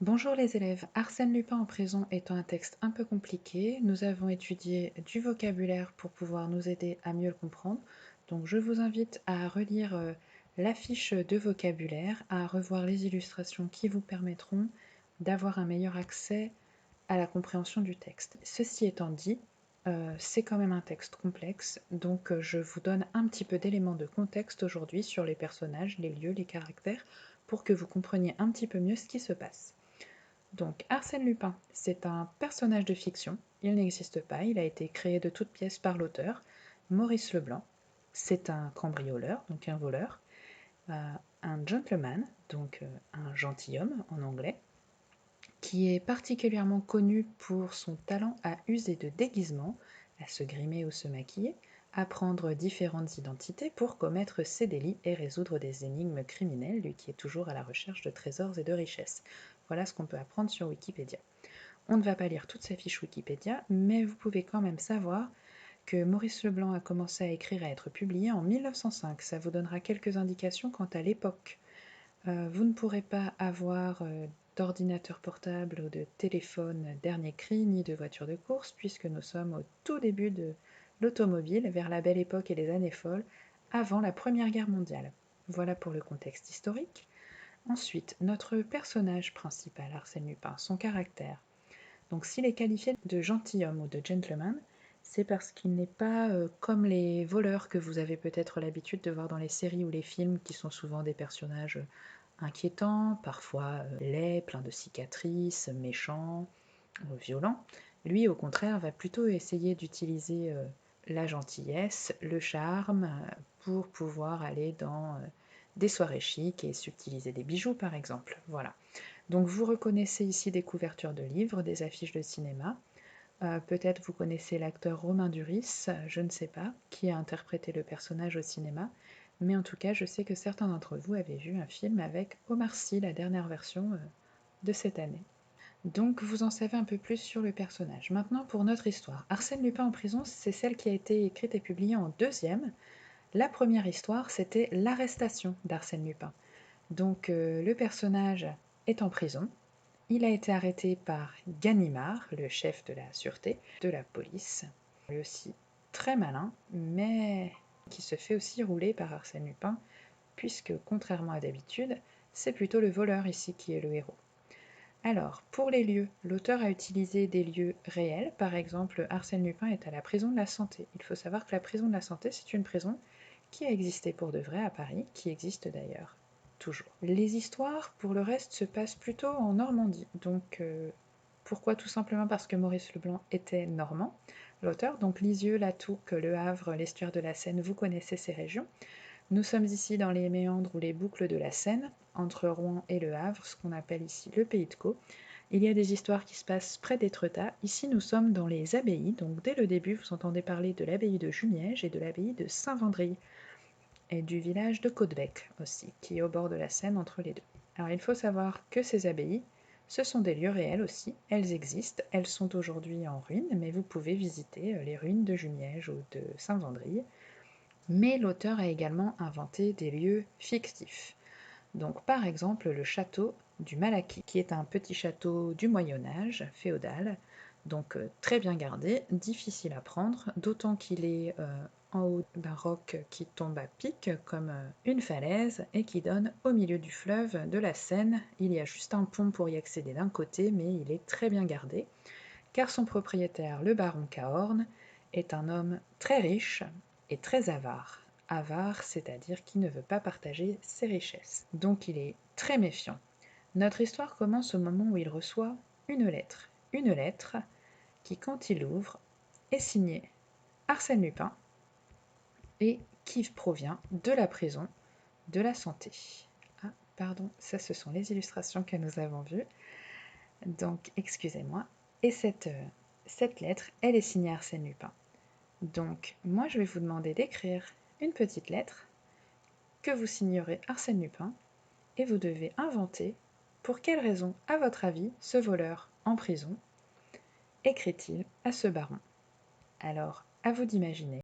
Bonjour les élèves, Arsène Lupin en prison étant un texte un peu compliqué, nous avons étudié du vocabulaire pour pouvoir nous aider à mieux le comprendre. Donc je vous invite à relire la fiche de vocabulaire, à revoir les illustrations qui vous permettront d'avoir un meilleur accès à la compréhension du texte. Ceci étant dit, c'est quand même un texte complexe, donc je vous donne un petit peu d'éléments de contexte aujourd'hui sur les personnages, les lieux, les caractères, pour que vous compreniez un petit peu mieux ce qui se passe. Donc Arsène Lupin, c'est un personnage de fiction, il n'existe pas, il a été créé de toutes pièces par l'auteur, Maurice Leblanc. C'est un cambrioleur, donc un voleur, un gentleman, donc un gentilhomme en anglais, qui est particulièrement connu pour son talent à user de déguisements, à se grimer ou se maquiller, à prendre différentes identités pour commettre ses délits et résoudre des énigmes criminelles, lui qui est toujours à la recherche de trésors et de richesses. Voilà ce qu'on peut apprendre sur Wikipédia. On ne va pas lire toute sa fiche Wikipédia, mais vous pouvez quand même savoir que Maurice Leblanc a commencé à écrire et à être publié en 1905. Ça vous donnera quelques indications quant à l'époque. Vous ne pourrez pas avoir d'ordinateur portable ou de téléphone dernier cri, ni de voiture de course, puisque nous sommes au tout début de l'automobile, vers la belle époque et les années folles, avant la Première Guerre mondiale. Voilà pour le contexte historique. Ensuite, notre personnage principal, Arsène Lupin, son caractère. Donc s'il est qualifié de gentilhomme ou de gentleman, c'est parce qu'il n'est pas comme les voleurs que vous avez peut-être l'habitude de voir dans les séries ou les films, qui sont souvent des personnages inquiétants, parfois laids, pleins de cicatrices, méchants, violents. Lui, au contraire, va plutôt essayer d'utiliser la gentillesse, le charme, pour pouvoir aller dans des soirées chics et subtiliser des bijoux, par exemple. Voilà. Donc vous reconnaissez ici des couvertures de livres, des affiches de cinéma. Peut-être vous connaissez l'acteur Romain Duris, je ne sais pas, qui a interprété le personnage au cinéma. Mais en tout cas, je sais que certains d'entre vous avaient vu un film avec Omar Sy, la dernière version de cette année. Donc vous en savez un peu plus sur le personnage. Maintenant pour notre histoire. Arsène Lupin en prison, c'est celle qui a été écrite et publiée en deuxième. La première histoire, c'était l'arrestation d'Arsène Lupin. Donc le personnage est en prison. Il a été arrêté par Ganimard, le chef de la sûreté, de la police. Lui aussi très malin, mais qui se fait aussi rouler par Arsène Lupin, puisque contrairement à d'habitude, c'est plutôt le voleur ici qui est le héros. Alors, pour les lieux, l'auteur a utilisé des lieux réels. Par exemple, Arsène Lupin est à la prison de la Santé. Il faut savoir que la prison de la Santé, c'est une prison qui a existé pour de vrai à Paris, qui existe d'ailleurs toujours. Les histoires, pour le reste, se passent plutôt en Normandie. Donc, pourquoi? Tout simplement parce que Maurice Leblanc était normand, l'auteur. Donc, Lisieux, La Touques, Le Havre, l'estuaire de la Seine, vous connaissez ces régions. Nous sommes ici dans les méandres ou les boucles de la Seine, entre Rouen et Le Havre, ce qu'on appelle ici le Pays de Caux. Il y a des histoires qui se passent près d'Étretat. Ici, nous sommes dans les abbayes, donc dès le début, vous entendez parler de l'abbaye de Jumièges et de l'abbaye de Saint-Vendry, et du village de Caudebec aussi, qui est au bord de la Seine entre les deux. Alors il faut savoir que ces abbayes, ce sont des lieux réels aussi, elles existent, elles sont aujourd'hui en ruine, mais vous pouvez visiter les ruines de Jumièges ou de Saint-Vendry. Mais l'auteur a également inventé des lieux fictifs. Donc par exemple le château du Malaquis, qui est un petit château du Moyen-Âge, féodal, donc très bien gardé, difficile à prendre, d'autant qu'il est en haut d'un roc qui tombe à pic comme une falaise et qui donne au milieu du fleuve de la Seine. Il y a juste un pont pour y accéder d'un côté, mais il est très bien gardé, car son propriétaire, le baron Cahorn, est un homme très riche et très avare. Avare, c'est-à-dire qui ne veut pas partager ses richesses. Donc il est très méfiant. Notre histoire commence au moment où il reçoit une lettre. Une lettre qui, quand il l'ouvre, est signée Arsène Lupin et qui provient de la prison de la Santé. Ah, pardon, ça ce sont les illustrations que nous avons vues. Donc, excusez-moi. Et cette lettre, elle est signée Arsène Lupin. Donc, moi, je vais vous demander d'écrire une petite lettre que vous signerez Arsène Lupin et vous devez inventer pour quelle raison, à votre avis, ce voleur en prison écrit-il à ce baron. Alors, à vous d'imaginer.